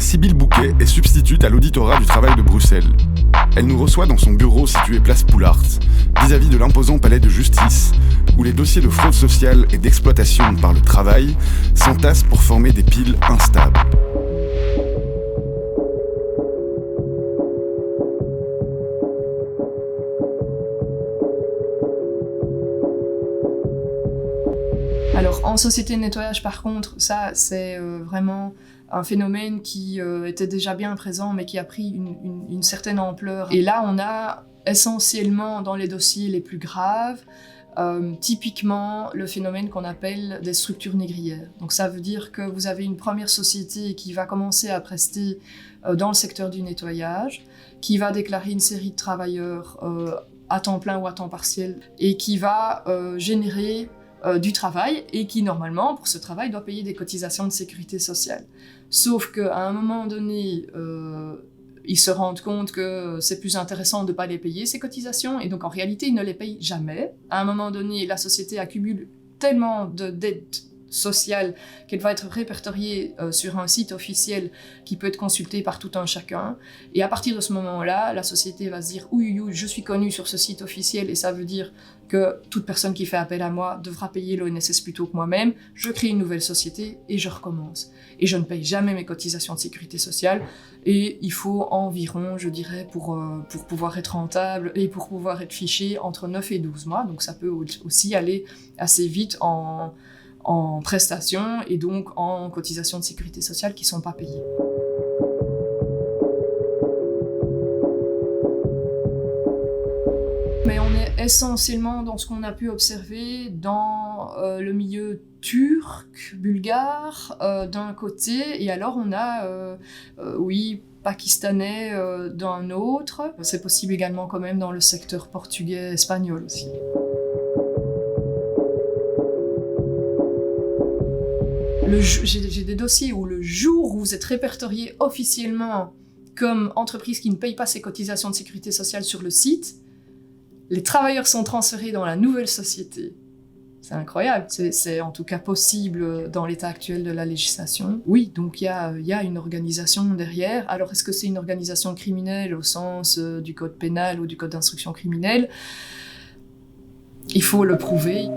Sybille Bouquet est substitute à l'auditorat du travail de Bruxelles. Elle nous reçoit dans son bureau situé place Poulart, vis-à-vis de l'imposant palais de justice, où les dossiers de fraude sociale et d'exploitation par le travail s'entassent pour former des piles instables. Alors en société de nettoyage par contre, ça c'est vraiment un phénomène qui était déjà bien présent mais qui a pris une certaine ampleur. Et là on a essentiellement dans les dossiers les plus graves, typiquement le phénomène qu'on appelle des structures négrières. Donc ça veut dire que vous avez une première société qui va commencer à prester dans le secteur du nettoyage, qui va déclarer une série de travailleurs à temps plein ou à temps partiel et qui va générer du travail et qui, normalement, pour ce travail, doit payer des cotisations de sécurité sociale. Sauf qu'à un moment donné, ils se rendent compte que c'est plus intéressant de ne pas les payer, ces cotisations, et donc en réalité, ils ne les payent jamais. À un moment donné, la société accumule tellement de dettes sociale qu'elle va être répertoriée sur un site officiel qui peut être consulté par tout un chacun. Et à partir de ce moment-là, la société va se dire « Oui, je suis connue sur ce site officiel et ça veut dire que toute personne qui fait appel à moi devra payer l'ONSS plutôt que moi-même. Je crée une nouvelle société et je recommence. Et je ne paye jamais mes cotisations de sécurité sociale. Et il faut environ, je dirais, pour pouvoir être rentable et pour pouvoir être fiché entre 9 et 12 mois. Donc ça peut aussi aller assez vite en prestations et donc en cotisations de sécurité sociale qui ne sont pas payées. Mais on est essentiellement dans ce qu'on a pu observer dans le milieu turc, bulgare d'un côté, et alors on a, pakistanais d'un autre. C'est possible également quand même dans le secteur portugais, espagnol aussi. J'ai des dossiers où le jour où vous êtes répertorié officiellement comme entreprise qui ne paye pas ses cotisations de sécurité sociale sur le site, les travailleurs sont transférés dans la nouvelle société. C'est incroyable, c'est en tout cas possible dans l'état actuel de la législation. Oui, donc il y a une organisation derrière. Alors est-ce que c'est une organisation criminelle au sens du code pénal ou du code d'instruction criminelle ? Il faut le prouver.